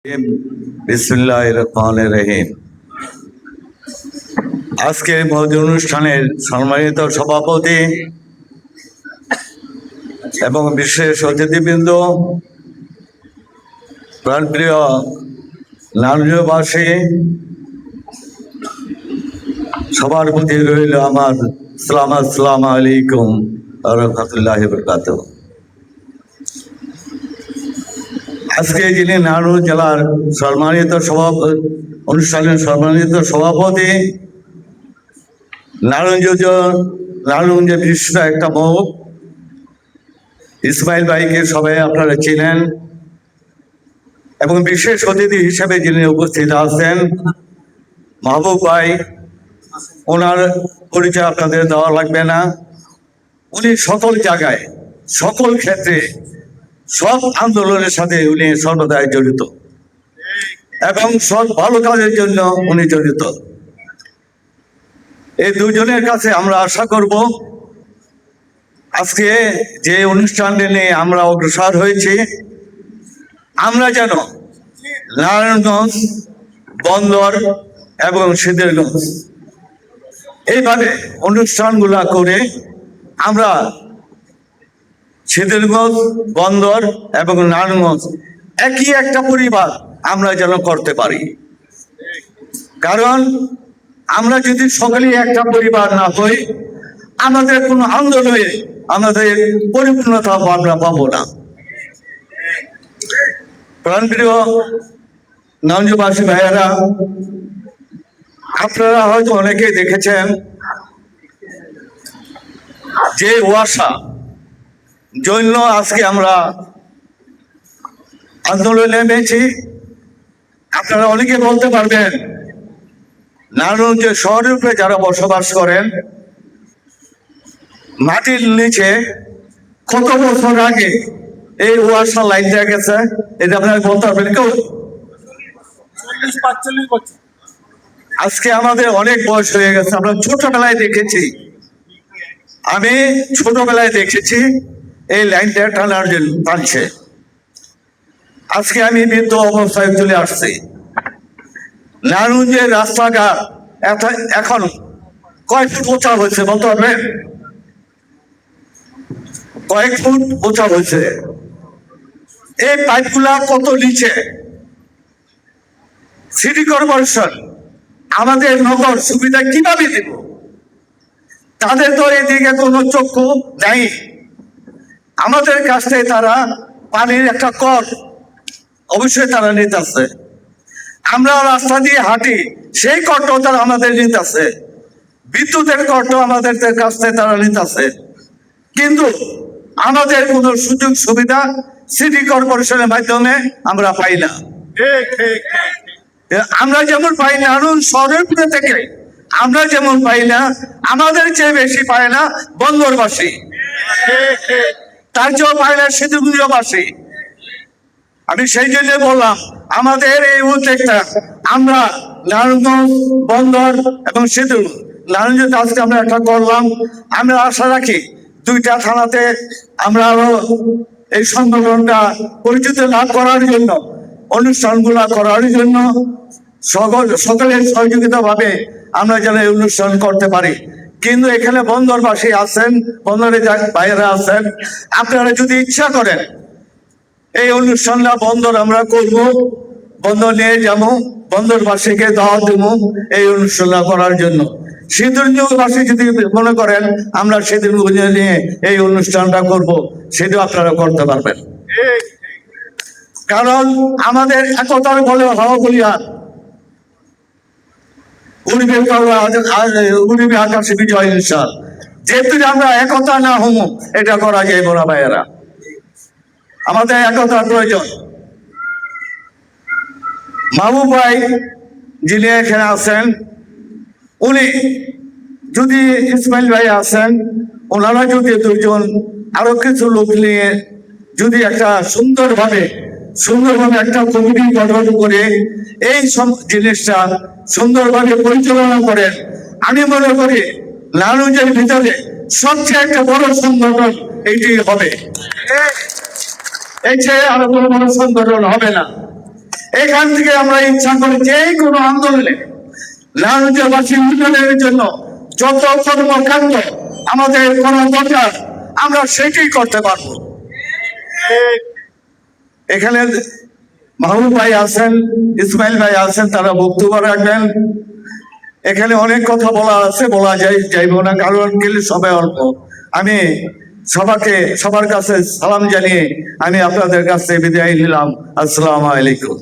বিসমিল্লাহির রহমানির রহিম। আজকের মহতি অনুষ্ঠানের সম্মানিত সভাপতি এবং বিশেষ অতিথিবৃন্দ, প্রাণপ্রিয় নারায়ণগঞ্জবাসী, সবার প্রতি রইল আমার সালাম। আসসালামু আলাইকুম ওয়া রাহমাতুল্লাহি ওয়া বারাকাতুহু। আজকে যিনি নারায়ণগঞ্জ জেলার অনুষ্ঠানের সম্মানিত সভাপতি, নারায়ণগঞ্জের বিশিষ্ট একটা মুখ ইসমাইল ভাইকে সবাই আপনারা চিনেন, এবং বিশেষ অতিথি হিসেবে যিনি উপস্থিত আছেন মাহবুব ভাই, ওনার পরিচয় আপনাদের দেওয়া লাগবে না। উনি সকল জায়গায়, সকল ক্ষেত্রে, সব আন্দোলনের সাথে উনি সর্বদাই জড়িত এবং সব ভালো কাজের জন্য উনি জড়িত। এই দুজনের কাছে আমরা আশা করব আজকে যে অনুষ্ঠানটি নিয়ে আমরা অগ্রসর হয়েছি, আমরা যেন নারায়ণগঞ্জ, বন্দর এবং সিদ্ধিরগঞ্জ এইভাবে অনুষ্ঠানগুলা করে আমরা সিদ্ধিরগঞ্জ, বন্দর এবং নারায়ণগঞ্জ একই একটা পরিবার আমরা যেন করতে পারি। কারণ আমরা যদি সকলেই একটা পরিবার না হই, আমাদের কোনো আন্দোলনে আমাদের পরিপূর্ণতা আমরা পাবো না। প্রাণপ্রিয় নারায়ণগঞ্জবাসী ভাইয়েরা, আপনারা হয়তো অনেকেই দেখেছেন যে ওয়াসা জন্য আজকে আমরা আন্দোলনে নেমেছি। আপনারা অনেকে বলতে পারবেন নারায়ণগঞ্জ শহরের উপরে যারা বসবাস করেন, মাটির নিচে কত বছর আগে এই ওয়াসা লাইন দেওয়া গেছে, এটা আপনারা বলতে পারবেন কেউ? আজকে আমাদের অনেক বয়স হয়ে গেছে, আমরা ছোটবেলায় দেখেছি, আমি ছোটবেলায় দেখেছি এই লাইনটা টানার জন্য টানছে। আজকে আমি বৃদ্ধ অবস্থায় চলে আসছি। নারায়ণগঞ্জের রাস্তাঘাট এখন কয়েক ফুট উঁচা হয়েছে, বলতে পারবেন? কয়েক ফুট উঁচা হয়েছে। এই পাইপগুলা কত নিচে। সিটি কর্পোরেশন আমাদের নগর সুবিধা কিভাবে দেব? তাদের তো এদিকে কোনো চক্ষু নেই। আমাদের কাছ থেকে তারা পানির একটা কর অবশ্যই তারা নিতেছে, আমরা রাস্তা দিয়ে হাঁটি, সেই করটাও তারা আমাদের নিতেছে, বিদ্যুতের করটাও আমাদের কাছ থেকে তারা নিতেছে, কিন্তু আমাদের কোনো সুযোগ সুবিধা সিটি কর্পোরেশনের মাধ্যমে আমরা পাই না। আমরা যেমন পাই না শহরের থেকে, আমরা যেমন পাই না, আমাদের চেয়ে বেশি পায় না বন্দরবাসী, তার চেয়েও পায় না সিদ্ধিরগঞ্জবাসী। আমি সেই জন্য বললাম আমাদের এই উদ্যোগটা আমরা নারায়ণগঞ্জ, বন্দর এবং সিদ্ধিরগঞ্জ, নারায়ণগঞ্জ আজকে আমরা একটা করলাম। আমরা আশা রাখি দুইটা থানাতে আমরা আরো এই সংগঠনটা পরিচিত লাভ করার জন্য, অনুষ্ঠানগুলা করার জন্য সকলের সহযোগিতা ভাবে আমরা যেন এই অনুষ্ঠান করতে পারি। কিন্তু এখানে বন্দরবাসী আছেন, বন্দরে বাইরে আছেন, আপনারা যদি ইচ্ছা করেন এই অনুষ্ঠানটা বন্দর আমরা করব, বন্দর নিয়ে যাবো, বন্দরবাসীকে দাওয়াত দেব এই অনুষ্ঠানটা করার জন্য। সিদ্ধিরগঞ্জবাসী যদি মনে করেন আমরা সিদ্ধিরগঞ্জ নিয়ে এই অনুষ্ঠানটা করব, সেটাও আপনারা করতে পারবেন। কারণ আমাদের একতার বলে হওয়া বলিয়া উড়িবে আকাশে বিজয় নিশান। যেহেতু আমরা একতা না হব, এটা করা যায় না ভাইয়েরা, আমাদের একতার প্রয়োজন। মাহবুব ভাই যিনি এখানে আছেন, উনি যদি, ইসমাইল ভাই আছেন, ওনারা যদি দুজন আরো কিছু লোক নিয়ে যদি একটা সুন্দরভাবে একটা কমিটি গঠন করে এই সব জিনিসটা সুন্দরভাবে পরিচালনা করেন, আমি মনে করি নারায়ণগঞ্জের ভিতরে সবচেয়ে একটা বড় সংগঠন এইটি হবে। এই চেয়ে আরো কোনো বড় সংগঠন হবে না। এখান থেকে আমরা ইচ্ছা করি যে কোনো আন্দোলনে নারায়ণগঞ্জবাসী উন্নয়নের জন্য যত কর্মকাণ্ড আমাদের করা দরকার আমরা সেটাই করতে পারবো। এখানে মাহবুব ভাই আছেন, ইসমাইল ভাই আছেন, তারা বক্তব্য রাখবেন। এখানে অনেক কথা বলা আছে, বলা যাইব না, কারণ গেলে সবাই অল্প। আমি সবার কাছে সালাম জানিয়ে আমি আপনাদের কাছে বিদায় নিলাম। আসসালামু আলাইকুম।